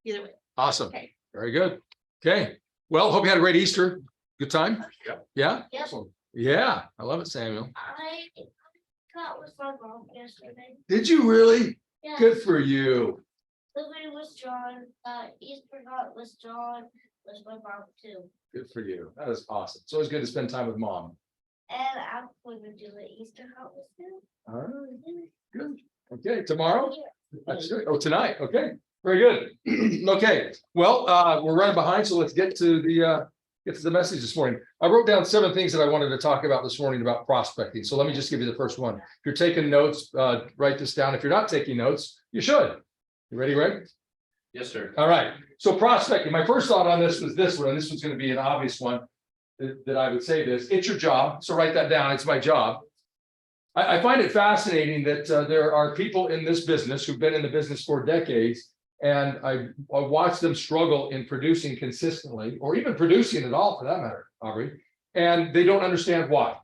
either way. Awesome. Okay. Very good. Okay. Well, hope you had a great Easter. Good time? Yeah. Yeah? Yep. Yeah. I love it, Samuel. I got with my mom yesterday. Did you really? Yeah. Good for you. Liberty was John. Easter got was John. Was my mom too. Good for you. That is awesome. It's always good to spend time with mom. And I'm going to do the Easter hunt with him. All right. Good. Okay. Tomorrow? Yeah. That's good. Oh, tonight. Okay. Very good. Okay. Well, we're running behind, so let's get to the message this morning. I wrote down 7 things that I wanted to talk about this morning about prospecting. So let me just give you the first one. If you're taking notes, write this down. If you're not taking notes, you should. You ready, Greg? Yes, sir. All right. So prospecting. My first thought on this was this one, and this one's going to be an obvious one that I would say this. It's your job. So write that down. It's my job. I find it fascinating that there are people in this business who've been in the business for decades. And I watch them struggle in producing consistently, or even producing at all for that matter, Aubrey, and they don't understand why.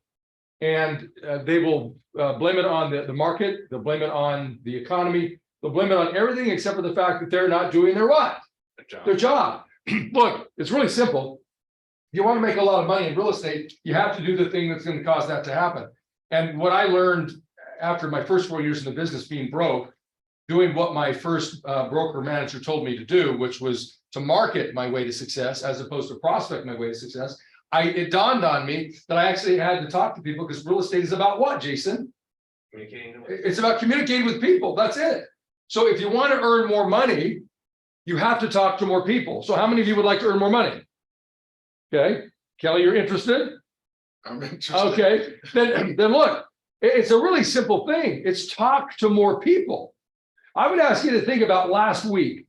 And they will blame it on the market, they'll blame it on the economy, they'll blame it on everything except for the fact that they're not doing their what? Their job. Look, it's really simple. If you want to make a lot of money in real estate, you have to do the thing that's going to cause that to happen. And what I learned after my first 4 years in the business being broke, doing what my first broker manager told me to do, which was to market my way to success as opposed to prospect my way to success. It dawned on me that I actually had to talk to people because real estate is about what, Jason? Communicating. It's about communicating with people. That's it. So if you want to earn more money, you have to talk to more people. So how many of you would like to earn more money? Okay, Kelly, you're interested? I'm interested. Okay, then look, it's a really simple thing. It's talk to more people. I would ask you to think about last week.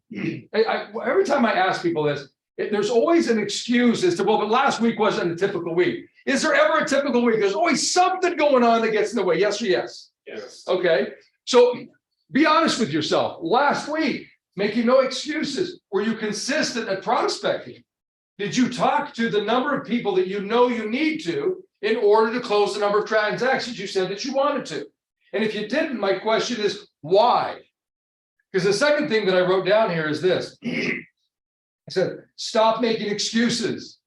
Every time I ask people this, there's always an excuse as to, well, but last week wasn't a typical week. Is there ever a typical week? There's always something going on that gets in the way. Yes or yes? Yes. Okay. So be honest with yourself. Last week, making no excuses. Were you consistent at prospecting? Did you talk to the number of people that you know you need to in order to close the number of transactions you said that you wanted to? And if you didn't, my question is, why? Because the second thing that I wrote down here is this. I said, stop making excuses.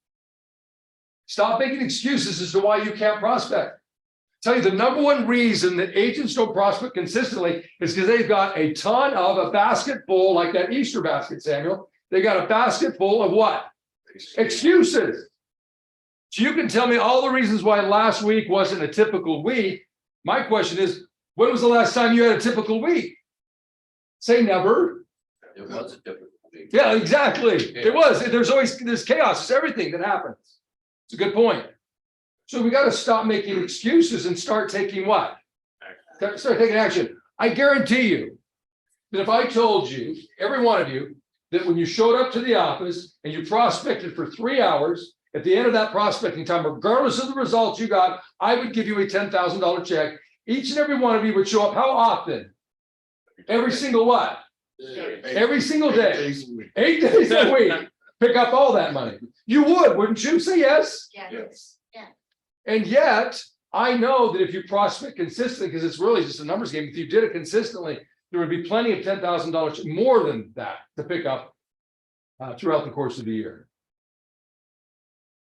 Stop making excuses as to why you can't prospect. Tell you the number one reason that agents don't prospect consistently is because they've got a ton of a basket full, like that Easter basket, Samuel. They got a basket full of what? Excuses. So you can tell me all the reasons why last week wasn't a typical week. My question is, when was the last time you had a typical week? Say never. It was a difficult week. Yeah, exactly. It was. There's chaos. It's everything that happens. It's a good point. So we got to stop making excuses and start taking what? Start taking action. I guarantee you that if I told you, every one of you, that when you showed up to the office and you prospected for 3 hours, at the end of that prospecting time, regardless of the results you got, I would give you a $10,000 check. Each and every one of you would show up how often? Every single what? Every single day. 8 days a week. Pick up all that money. You would, wouldn't you? Say yes. Yes. And yet, I know that if you prospect consistently, because it's really just a numbers game, if you did it consistently, there would be plenty of $10,000 more than that to pick up throughout the course of the year.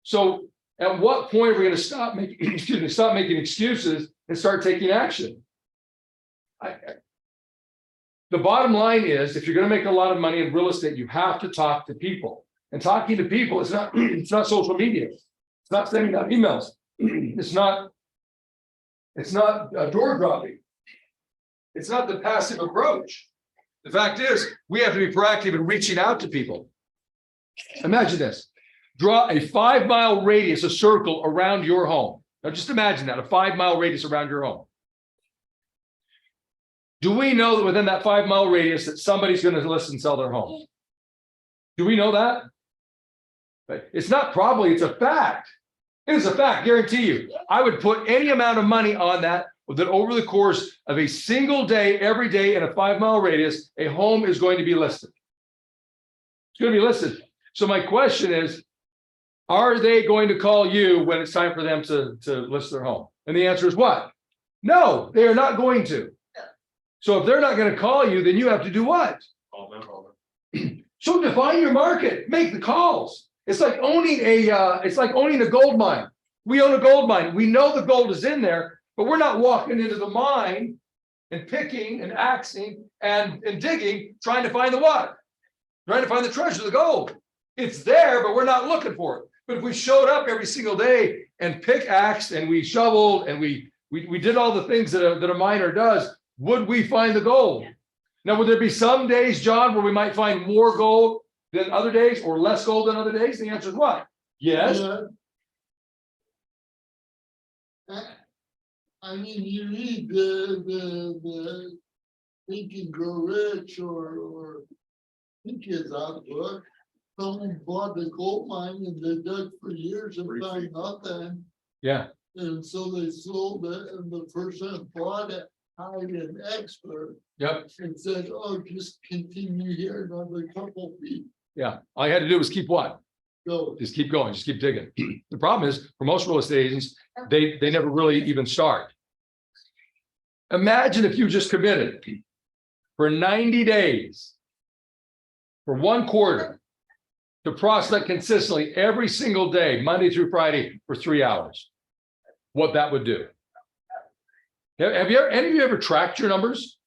So at what point are we going to stop making, stop making excuses and start taking action? The bottom line is, if you're going to make a lot of money in real estate, you have to talk to people. And talking to people is not, it's not social media. It's not sending out emails. It's not door dropping. It's not the passive approach. The fact is, we have to be proactive in reaching out to people. Imagine this. Draw a 5-mile radius, a circle around your home. Now just imagine that, a 5-mile radius around your home. Do we know that within that 5-mile radius that somebody's going to list and sell their home? Do we know that? It's not probably, it's a fact. It is a fact, guarantee you. I would put any amount of money on that over the course of a single day, every day in a 5-mile radius, a home is going to be listed. It's going to be listed. So my question is, are they going to call you when it's time for them to list their home? And the answer is what? No, they are not going to. So if they're not going to call you, then you have to do what? Call them. So define your market, make the calls. It's like owning a gold mine. We own a gold mine. We know the gold is in there, but we're not walking into the mine and picking and axing and digging, trying to find the what? Trying to find the treasure, the gold. It's there, but we're not looking for it. But if we showed up every single day and pickaxed and we shoveled and we did all the things that a miner does, would we find the gold? Now, would there be some days, John, where we might find more gold than other days or less gold than other days? The answer is what? Yes. I mean, you read the Think and Grow Rich or Think Is Out book. Someone bought the gold mine and they dug for years and found nothing. Yeah. And so they sold it, and the person that bought it hired an expert Yep. and said, oh, just continue here another couple feet. Yeah. All you had to do was keep what? Go. Just keep going, just keep digging. The problem is, for most real estate agents, they never really even start. Imagine if you just committed for 90 days, for 1 quarter, to prospect consistently every single day, Monday through Friday, for 3 hours. What that would do. Have you ever, any of you ever tracked your numbers?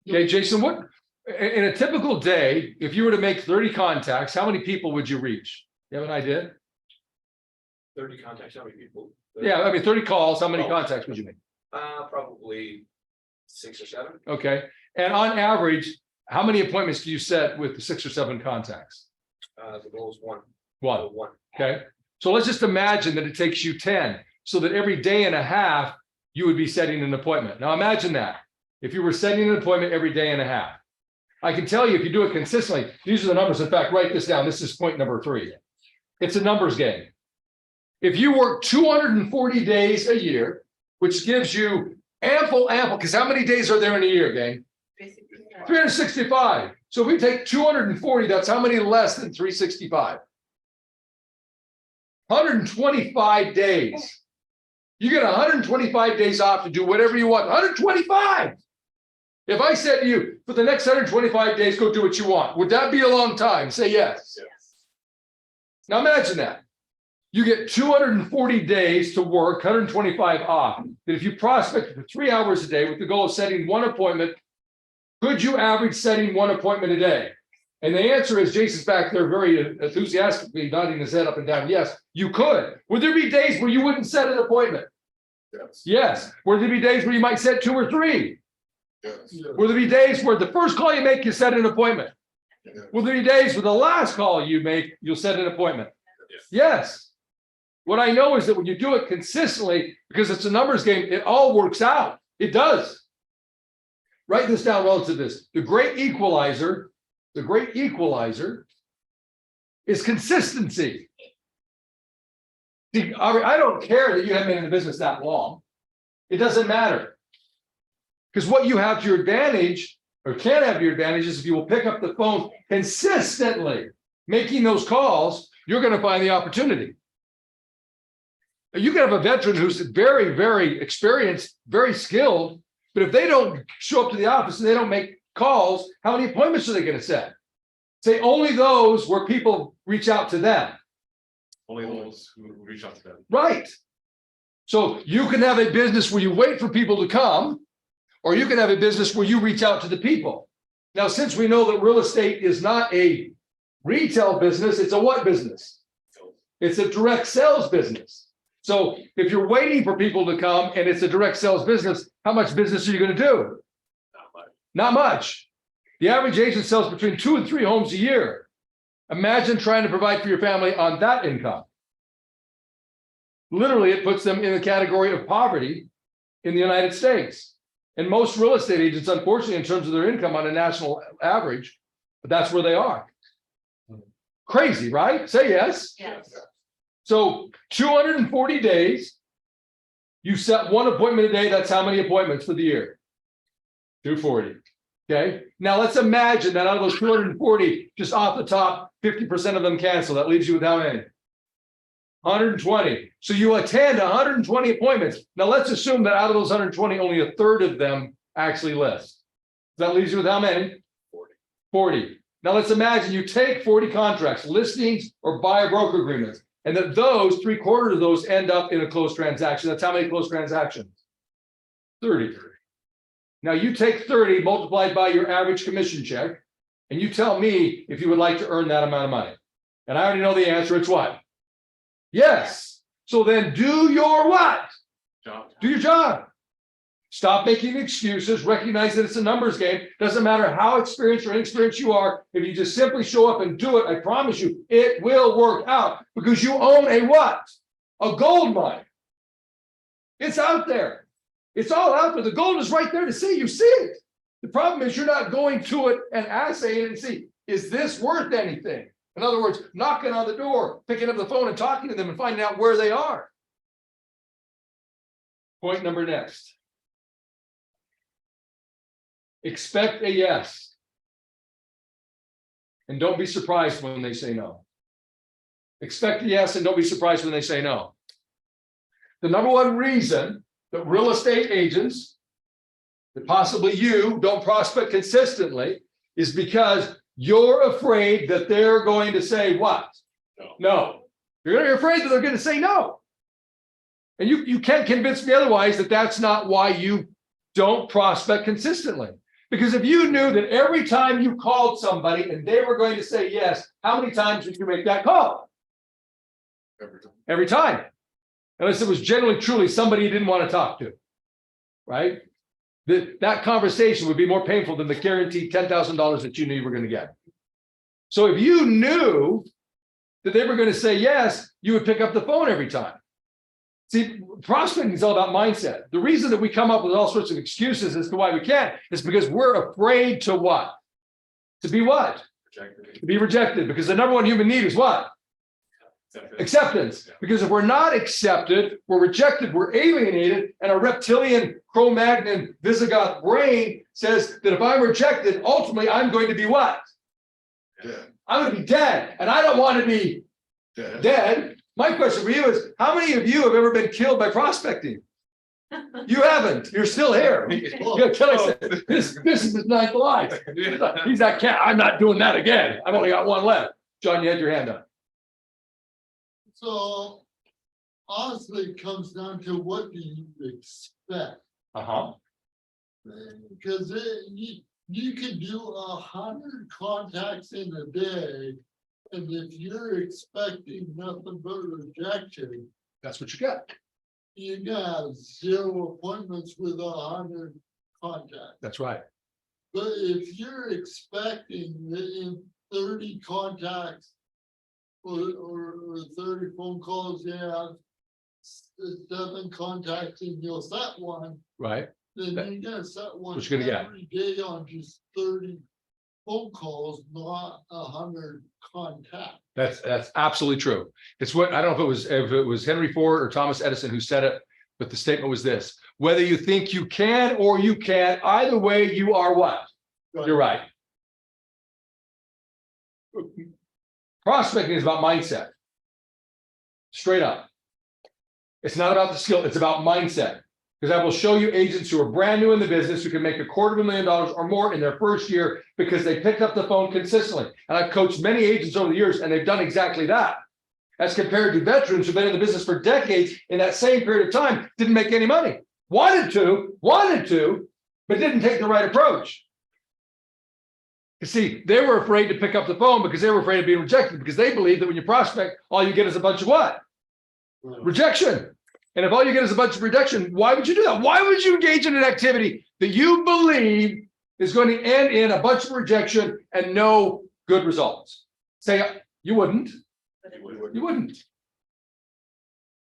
Okay, Jason, what in a typical day, if you were to make 30 contacts, how many people would you reach? You have an idea? 30 contacts, how many people? Yeah, I mean, 30 calls, how many contacts would you make? Probably 6 or 7. Okay, and on average, how many appointments do you set with the 6 or 7 contacts? The goal is 1. One. Okay, so let's just imagine that it takes you 10, so that every day and a half, you would be setting an appointment. Now imagine that, if you were setting an appointment every day and a half. I can tell you, if you do it consistently, these are the numbers. In fact, write this down. This is point number 3. It's a numbers game. If you work 240 days a year, which gives you ample, because how many days are there in a year, gang? 365. So if we take 240, that's how many less than 365? 125 days. You get 125 days off to do whatever you want. 125. If I said to you, for the next 125 days, go do what you want, would that be a long time? Say yes. Yes. Now imagine that. You get 240 days to work, 125 off. That if you prospect for 3 hours a day with the goal of setting 1 appointment, could you average setting 1 appointment a day? And the answer is, Jason's back there very enthusiastically nodding his head up and down. Yes, you could. Would there be days where you wouldn't set an appointment? Yes. Yes. Would there be days where you might set 2 or 3? Yes. Will there be days where the first call you make, you set an appointment? Will there be days where the last call you make, you'll set an appointment? Yes. What I know is that when you do it consistently, because it's a numbers game, it all works out. It does. Write this down relative to this. The great equalizer is consistency. See, I don't care that you haven't been in the business that long. It doesn't matter. Because what you have to your advantage, or can have to your advantage, is if you will pick up the phone consistently, making those calls, you're going to find the opportunity. You can have a veteran who's very, very experienced, very skilled, but if they don't show up to the office and they don't make calls, how many appointments are they going to set? Say only those where people reach out to them. Only those who reach out to them. Right. So you can have a business where you wait for people to come, or you can have a business where you reach out to the people. Now, since we know that real estate is not a retail business, it's a what business? It's a direct sales business. So if you're waiting for people to come and it's a direct sales business, how much business are you going to do? Not much. Not much. The average agent sells between 2 and 3 homes a year. Imagine trying to provide for your family on that income. Literally, it puts them in the category of poverty in the United States. And most real estate agents, unfortunately, in terms of their income on a national average, but that's where they are. Crazy, right? Say yes. Yes. So 240 days, you set 1 appointment a day. That's how many appointments for the year? 240. Okay. Now let's imagine that out of those 240, just off the top, 50% of them cancel. That leaves you with how many? 120. So you attend 120 appointments. Now let's assume that out of those 120, only a third of them actually list. That leaves you with how many? 40. Now let's imagine you take 40 contracts, listings or buyer broker agreements, and that those 3/4 of those end up in a closed transaction. That's how many closed transactions? 30. Now you take 30 multiplied by your average commission check, and you tell me if you would like to earn that amount of money. And I already know the answer. It's what? Yes. So then do your what? Job. Do your job. Stop making excuses. Recognize that it's a numbers game. Doesn't matter how experienced or inexperienced you are. If you just simply show up and do it, I promise you, it will work out because you own a what? A gold mine. It's out there. It's all out there. The gold is right there to see. You see it. The problem is you're not going to it and assaying it and see, is this worth anything? In other words, knocking on the door, picking up the phone and talking to them and finding out where they are. Point number next. Expect a yes. And don't be surprised when they say no. Expect a yes and don't be surprised when they say no. The number one reason that real estate agents, that possibly you don't prospect consistently, is because you're afraid that they're going to say what? No. You're afraid that they're going to say no. And you can't convince me otherwise that that's not why you don't prospect consistently. Because if you knew that every time you called somebody and they were going to say yes, how many times would you make that call? Every time. Unless it was generally truly somebody you didn't want to talk to, right? That conversation would be more painful than the guaranteed $10,000 that you knew you were going to get. So if you knew that they were going to say yes, you would pick up the phone every time. See, prospecting is all about mindset. The reason that we come up with all sorts of excuses as to why we can't is because we're afraid to what? To be what? Rejected. To be rejected. Because the number one human need is what? Acceptance. Because if we're not accepted, we're rejected, we're alienated, and our reptilian Cro-Magnon Visigoth brain says that if I'm rejected, ultimately I'm going to be what? Dead. I'm going to be dead, and I don't want to be dead. My question for you is, how many of you have ever been killed by prospecting? You haven't. You're still here. You're killing it. This is his ninth life. He's that cat. I'm not doing that again. I've only got one left. John, you had your hand up. So honestly, it comes down to what do you expect? Uh-huh. Because you can do 100 contacts in a day, and if you're expecting nothing but rejection, That's what you get. you're gonna have 0 appointments with 100 contacts. That's right. But if you're expecting that in 30 contacts or 30 phone calls, you have 7 contacts and you'll set one, Right. then you're gonna set one What you're gonna get. every day on just 30 phone calls, not 100 contacts. That's absolutely true. It's what I don't know if it was Henry Ford or Thomas Edison who said it, but the statement was this: whether you think you can or you can't, either way, you are what? Right. You're right. Prospecting is about mindset. Straight up. It's not about the skill, it's about mindset. Because I will show you agents who are brand new in the business who can make $250,000 or more in their first year because they picked up the phone consistently. And I've coached many agents over the years and they've done exactly that. As compared to veterans who've been in the business for decades, in that same period of time, didn't make any money. Wanted to, but didn't take the right approach. You see, they were afraid to pick up the phone because they were afraid of being rejected, because they believe that when you prospect, all you get is a bunch of what? Rejection. And if all you get is a bunch of rejection, why would you do that? Why would you engage in an activity that you believe is going to end in a bunch of rejection and no good results? Say, you wouldn't. You wouldn't.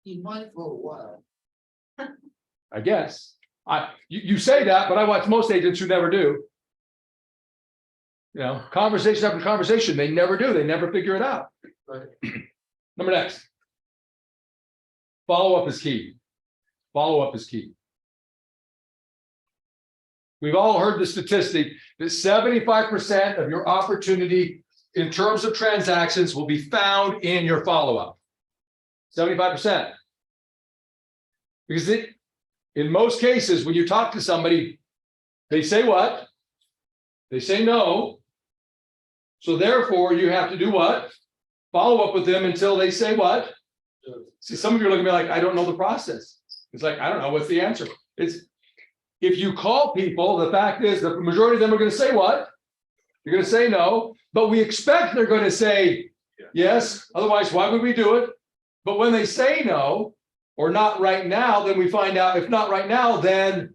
You might for a while. I guess. You say that, but I watch most agents who never do. You know, conversation after conversation, they never do. They never figure it out. Right. Number next. Follow-up is key. Follow-up is key. We've all heard the statistic that 75% of your opportunity in terms of transactions will be found in your follow-up. 75%. Because in most cases, when you talk to somebody, they say what? They say no. So therefore, you have to do what? Follow up with them until they say what? See, some of you are looking at me like, I don't know the process. It's like, I don't know, what's the answer? It's, if you call people, the fact is the majority of them are going to say what? You're going to say no, but we expect they're going to say yes. Otherwise, why would we do it? But when they say no, or not right now, then we find out if not right now, then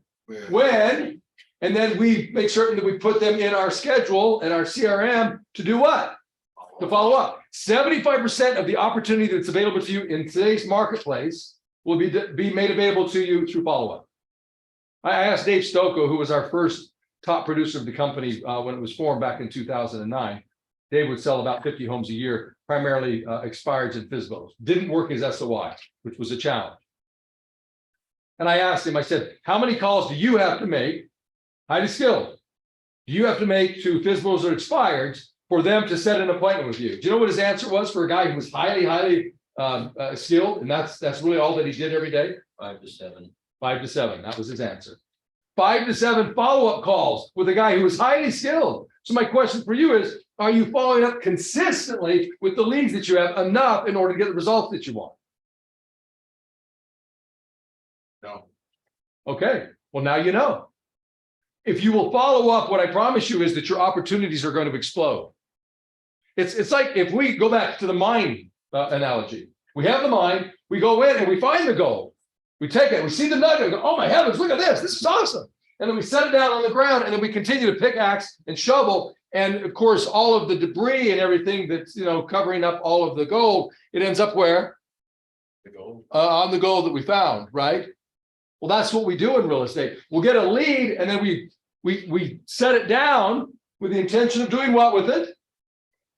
when? And then we make certain that we put them in our schedule and our CRM to do what? To follow up. 75% of the opportunity that's available to you in today's marketplace will be made available to you through follow-up. I asked Dave Stocco, who was our first top producer of the company when it was formed back in 2009. Dave would sell about 50 homes a year, primarily expireds and FSBOs. Didn't work as SOI, which was a challenge. And I asked him, I said, how many calls do you have to make, highly skilled, do you have to make to FSBOs or expireds for them to set an appointment with you? Do you know what his answer was for a guy who was highly skilled? And that's really all that he did every day? 5 to 7. 5 to 7. That was his answer. 5 to 7 follow-up calls with a guy who was highly skilled. So my question for you is, are you following up consistently with the leads that you have enough in order to get the results that you want? No. Okay, well, now you know. If you will follow up, what I promise you is that your opportunities are going to explode. It's like if we go back to the mine analogy. We have the mine, we go in and we find the gold. We take it, we see the nugget, and go, oh my heavens, look at this, this is awesome. And then we set it down on the ground, and then we continue to pickaxe and shovel. And of course, all of the debris and everything that's, covering up all of the gold, it ends up where? The gold. On the gold that we found, right? Well, that's what we do in real estate. We'll get a lead, and then we set it down with the intention of doing what with it?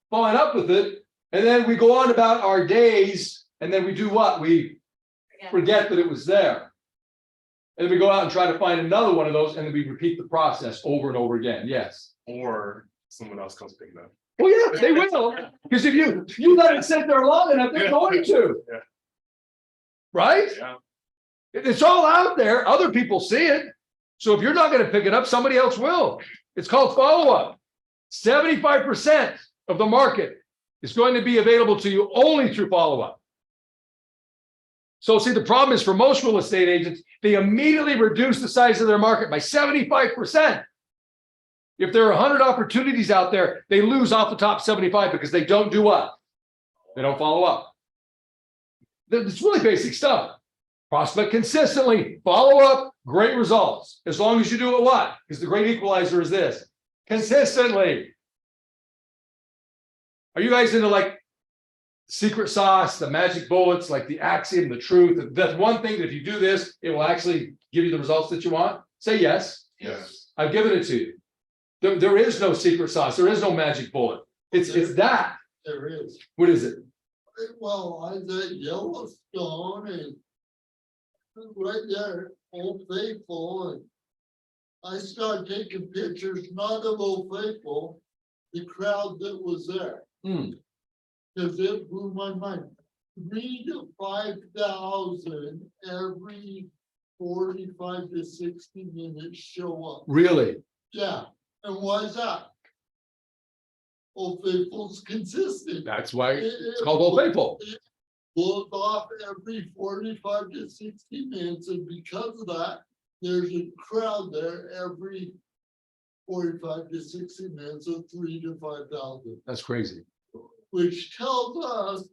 Following up with it. And then we go on about our days, and then we do what? We forget that it was there. And then we go out and try to find another one of those, and then we repeat the process over and over again. Yes. Or someone else comes pick it up. Well, yeah, they will. Because if you let it sit there long enough, they're going to. Yeah. Right? Yeah. It's all out there. Other people see it. So if you're not going to pick it up, somebody else will. It's called follow-up. 75% of the market is going to be available to you only through follow-up. So see, the problem is for most real estate agents, they immediately reduce the size of their market by 75%. If there are 100 opportunities out there, they lose off the top 75 because they don't do what? They don't follow up. It's really basic stuff. Prospect consistently, follow up, great results. As long as you do it what? Because the great equalizer is this. Consistently. Are you guys into like secret sauce, the magic bullets, like the axiom, the truth? That's one thing that if you do this, it will actually give you the results that you want. Say yes. Yes. I've given it to you. There is no secret sauce. There is no magic bullet. It's that. There is. What is it? Well, I did Yellowstone and right there, Old Faithful, and I started taking pictures, not of Old Faithful, the crowd that was there. Because it blew my mind. 3,000 to 5,000 every 45 to 60 minutes show up. Really? Yeah, and why is that? Old Faithful's consistent. That's why it's called Old Faithful. Blows off every 45 to 60 minutes, and because of that, there's a crowd there every 45 to 60 minutes of 3,000 to 5,000. That's crazy. Which tells us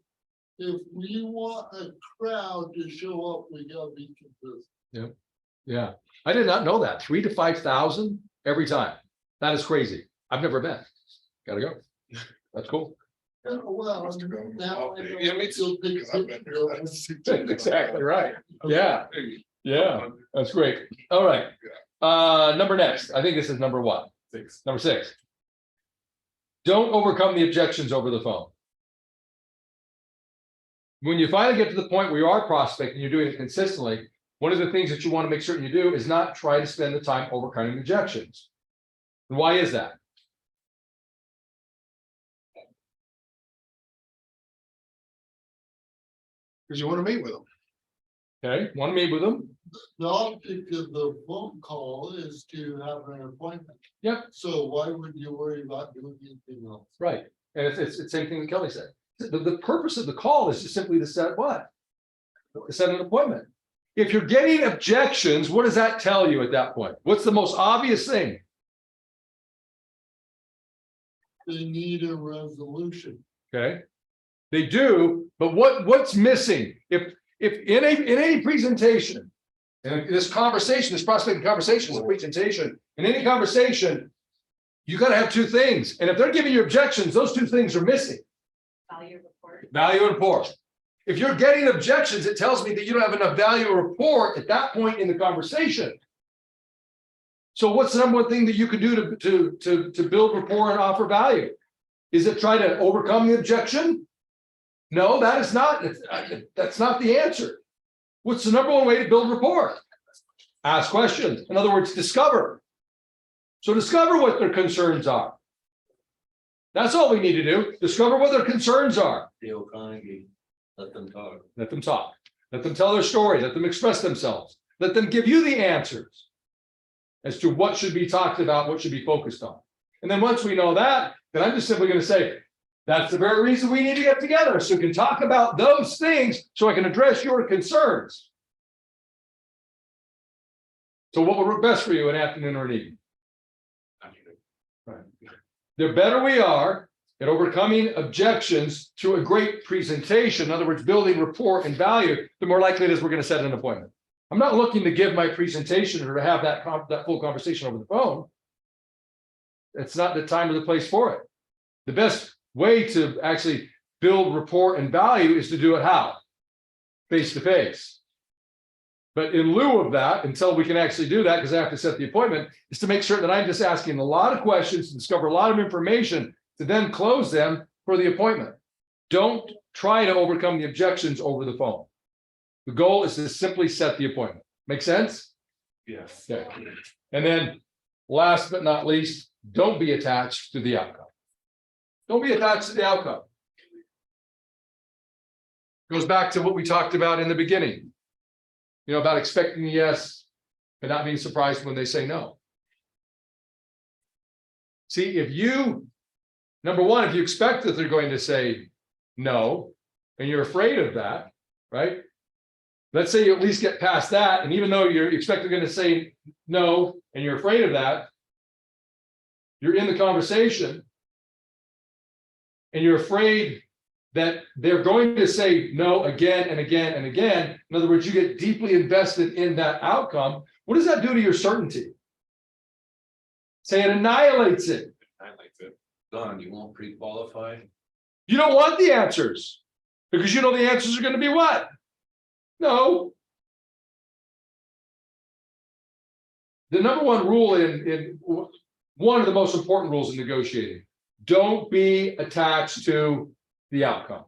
if we want a crowd to show up, we gotta be consistent. Yeah. I did not know that. 3,000 to 5,000 every time. That is crazy. I've never been. Gotta go. That's cool. Well, now I know Yeah, me still too. takes I've been there. it. That's exactly right. Yeah. Yeah. That's great. All right. Number next. I think this is number what? 6. Number 6. Don't overcome the objections over the phone. When you finally get to the point where you are prospecting, you're doing it consistently, one of the things that you want to make certain you do is not try to spend the time overcoming objections. And why is that? Because you want to meet with them. Okay, want to meet with them? The object of the phone call is to have an appointment. Yep. So why would you worry about doing anything else? Right, and it's the same thing that Kelly said. The purpose of the call is just simply to set what? To set an appointment. If you're getting objections, what does that tell you at that point? What's the most obvious thing? They need a resolution. Okay, they do, but what's missing? If in any presentation, and this conversation, this prospecting conversation is a presentation, in any conversation, you got to have two things, and if they're giving you objections, those two things are missing. Value report. Value and rapport. If you're getting objections, it tells me that you don't have enough value or rapport at that point in the conversation. So what's the number one thing that you can do to build rapport and offer value? Is it try to overcome the objection? No, that is not. That's not the answer. What's the number one way to build rapport? Ask questions. In other words, discover. So discover what their concerns are. That's all we need to do. Discover what their concerns are. Dale Carnegie, let them talk. Let them talk. Let them tell their story. Let them express themselves. Let them give you the answers as to what should be talked about, what should be focused on. And then once we know that, then I'm just simply going to say, that's the very reason we need to get together, so we can talk about those things, so I can address your concerns. So what would work best for you, an afternoon or an evening? Right. The better we are at overcoming objections to a great presentation, in other words, building rapport and value, the more likely it is we're going to set an appointment. I'm not looking to give my presentation or to have that full conversation over the phone. It's not the time or the place for it. The best way to actually build rapport and value is to do it how? Face to face. But in lieu of that, until we can actually do that, because I have to set the appointment, is to make sure that I'm just asking a lot of questions, to discover a lot of information, to then close them for the appointment. Don't try to overcome the objections over the phone. The goal is to simply set the appointment. Make sense? Yes. Okay. And then last but not least, don't be attached to the outcome. Don't be attached to the outcome. Goes back to what we talked about in the beginning. You know, about expecting a yes, but not being surprised when they say no. See, if you, number one, if you expect that they're going to say no, and you're afraid of that, right? Let's say you at least get past that, and even though you expect they're going to say no, and you're afraid of that, you're in the conversation, and you're afraid that they're going to say no again and again and again. In other words, you get deeply invested in that outcome. What does that do to your certainty? Say it annihilates it. I like it. Don, you won't pre-qualify? You don't want the answers because you know the answers are going to be what? No. The number one rule in one of the most important rules in negotiating, don't be attached to the outcome.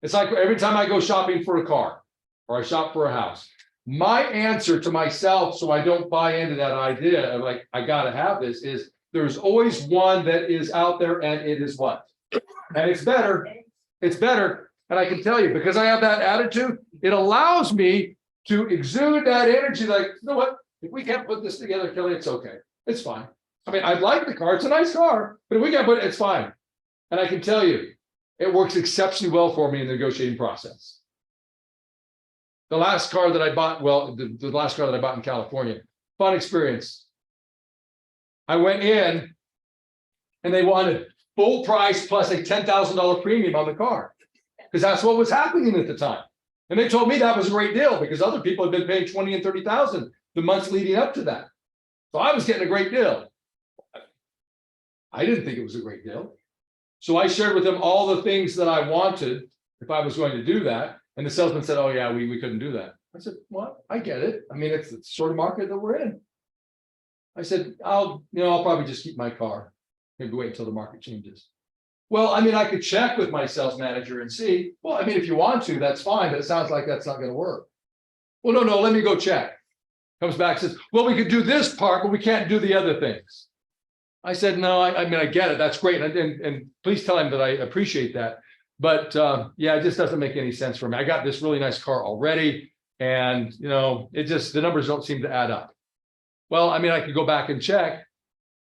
It's like every time I go shopping for a car or I shop for a house, my answer to myself, so I don't buy into that idea of like, I got to have this, is there's always one that is out there and it is what? And it's better. It's better. And I can tell you, because I have that attitude, it allows me to exude that energy like, you know what? If we can't put this together, Kelly, it's okay. It's fine. I mean, I like the car. It's a nice car, but if we can't put it, it's fine. And I can tell you, it works exceptionally well for me in the negotiating process. The last car that I bought, well, the last car that I bought in California, fun experience. I went in and they wanted full price plus a $10,000 premium on the car because that's what was happening at the time. And they told me that was a great deal because other people had been paying 20 and 30,000 the months leading up to that. So I was getting a great deal. I didn't think it was a great deal. So I shared with them all the things that I wanted if I was going to do that. And the salesman said, oh yeah, we couldn't do that. I said, well, I get it. I mean, it's the sort of market that we're in. I said, I'll probably just keep my car. Maybe wait until the market changes. Well, I mean, I could check with my sales manager and see, well, I mean, if you want to, that's fine, but it sounds like that's not going to work. Well, no, let me go check. Comes back, says, well, we could do this part, but we can't do the other things. I said, no, I mean, I get it. That's great. And please tell him that I appreciate that. But yeah, it just doesn't make any sense for me. I got this really nice car already, and it just, the numbers don't seem to add up. Well, I mean, I could go back and check.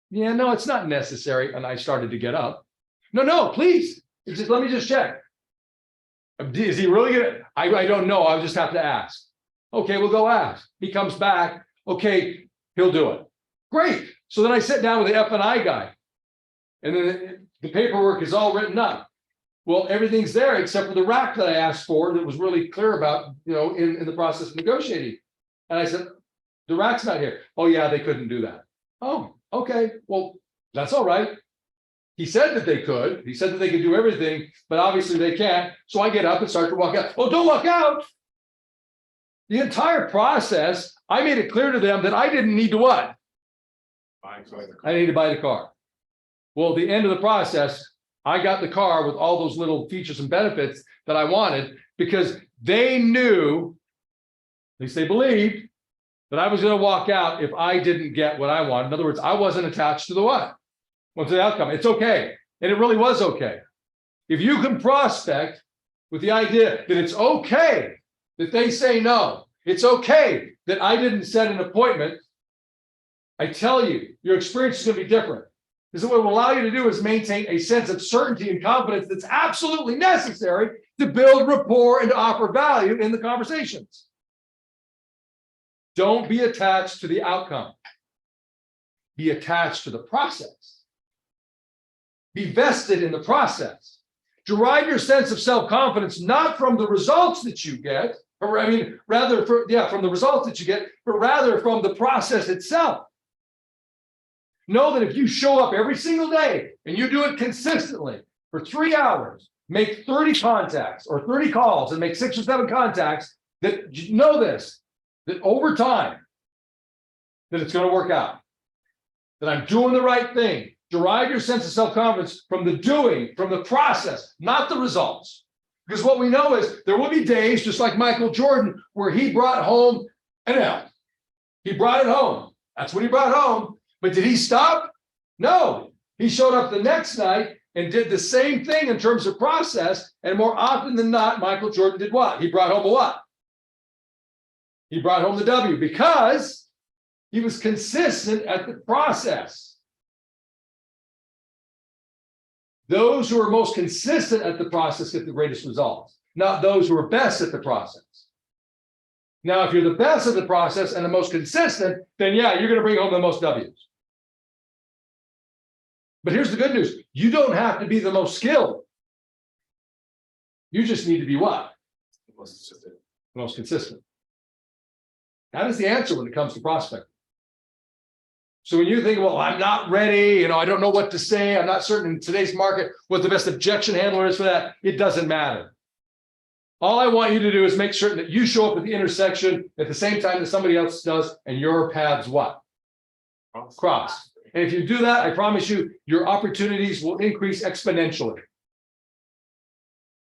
Yeah, no, it's not necessary. And I started to get up. No, please. Let me just check. Is he really gonna? I don't know. I'll just have to ask. Okay, we'll go ask. He comes back. Okay, he'll do it. Great. So then I sit down with the F&I guy, and then the paperwork is all written up. Well, everything's there except for the rack that I asked for that was really clear about, in the process of negotiating. And I said, the rack's not here. Oh yeah, they couldn't do that. Oh, okay. Well, that's all right. He said that they could. He said that they could do everything, but obviously they can't. So I get up and start to walk out. Oh, don't walk out. The entire process, I made it clear to them that I didn't need to what? I need to buy the car. Well, at the end of the process, I got the car with all those little features and benefits that I wanted because they knew, at least they believed, that I was going to walk out if I didn't get what I wanted. In other words, I wasn't attached to the what? What's the outcome? It's okay. And it really was okay. If you can prospect with the idea that it's okay that they say no, it's okay that I didn't set an appointment, I tell you, your experience is going to be different. Because what it will allow you to do is maintain a sense of certainty and confidence that's absolutely necessary to build rapport and to offer value in the conversations. Don't be attached to the outcome. Be attached to the process. Be vested in the process. Derive your sense of self-confidence not from the results that you get, from the results that you get, but rather from the process itself. Know that if you show up every single day and you do it consistently for 3 hours, make 30 contacts or 30 calls and make 6 or 7 contacts, that you know this, that over time, that it's going to work out, that I'm doing the right thing. Derive your sense of self-confidence from the doing, from the process, not the results. Because what we know is there will be days, just like Michael Jordan, where he brought home an L. He brought it home. That's what he brought home. But did he stop? No. He showed up the next night and did the same thing in terms of process. And more often than not, Michael Jordan did what? He brought home a what? He brought home the W because he was consistent at the process. Those who are most consistent at the process get the greatest results, not those who are best at the process. Now, if you're the best at the process and the most consistent, then yeah, you're going to bring home the most W's. But here's the good news. You don't have to be the most skilled. You just need to be what? The most consistent. That is the answer when it comes to prospecting. So when you think, well, I'm not ready, I don't know what to say, I'm not certain in today's market what the best objection handler is for that, it doesn't matter. All I want you to do is make certain that you show up at the intersection at the same time that somebody else does, and your paths what? Cross. And if you do that, I promise you, your opportunities will increase exponentially.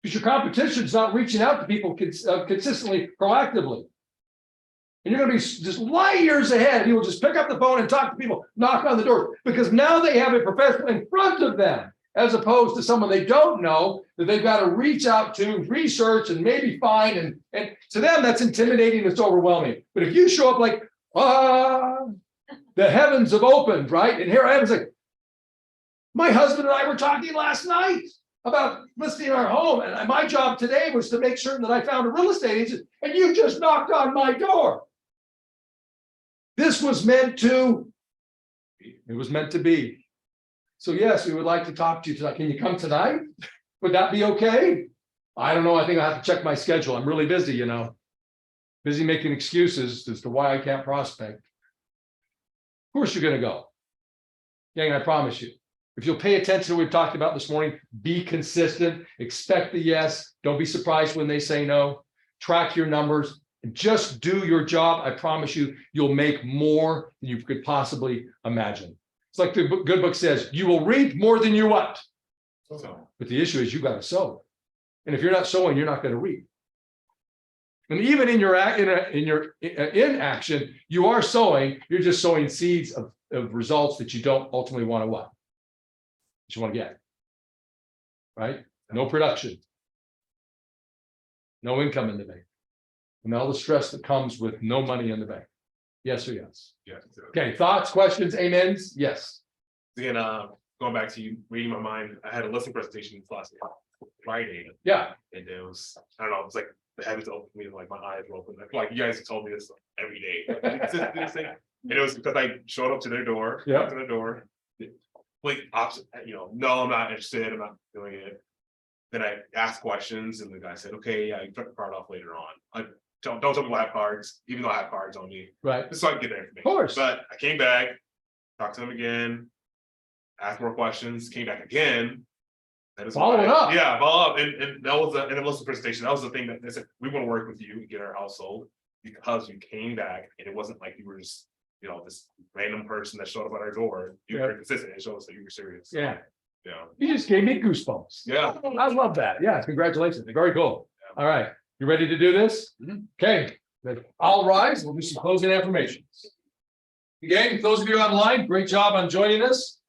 Because your competition is not reaching out to people consistently, proactively. And you're going to be just light years ahead. You will just pick up the phone and talk to people, knock on the door, because now they have a professional in front of them, as opposed to someone they don't know that they've got to reach out to, research, and maybe find. And to them, that's intimidating. It's overwhelming. But if you show up like, the heavens have opened, right? And here I am, it's like, my husband and I were talking last night about listing our home. And my job today was to make certain that I found a real estate agent. And you just knocked on my door. This was meant to, it was meant to be. So yes, we would like to talk to you tonight. Can you come tonight? Would that be okay? I don't know. I think I have to check my schedule. I'm really busy, busy making excuses as to why I can't prospect. Of course you're going to go. Yeah, I promise you. If you'll pay attention to what we've talked about this morning, be consistent, expect the yes. Don't be surprised when they say no. Track your numbers and just do your job. I promise you, you'll make more than you could possibly imagine. It's like the good book says, you will reap more than you what? So. But the issue is you got to sow. And if you're not sowing, you're not going to reap. And even in your inaction, you are sowing. You're just sowing seeds of results that you don't ultimately want to what? That you want to get. Right? No production. no income in the bank. And all the stress that comes with no money in the bank. Yes or yes? Yeah. So, Okay, thoughts, questions, amens? Yes. again, going back to you reading my mind, I had a listening presentation last Friday, Yeah, and it was, I don't know, it's like the heavens opened me, like my eyes were open. Like you guys told me this every day. This thing. And it was because I showed up to their door, Yeah. knocked on the door. Wait, opposite, no, I'm not interested. I'm not doing it. Then I asked questions, and the guy said, "Okay, yeah, you took the card off later on. I don't tell people I have cards, even though I have cards on me, right. just so I can get their information." Of course. But I came back, talked to them again, asked more questions, came back again. That is Following why- up. Yeah, follow up, and that was and it was the presentation. That was the thing that they said, we want to work with you and get our house sold because you came back and it wasn't like you were just, this random person that showed up at our door. You were consistent. It showed us that you were serious. Yeah, Yeah. you just gave me goosebumps. Yeah. I love that. Yeah, congratulations. Very cool. All right, you ready to do this? Okay, then I'll rise. We'll do some closing affirmations. Again, those of you online, great job on joining us.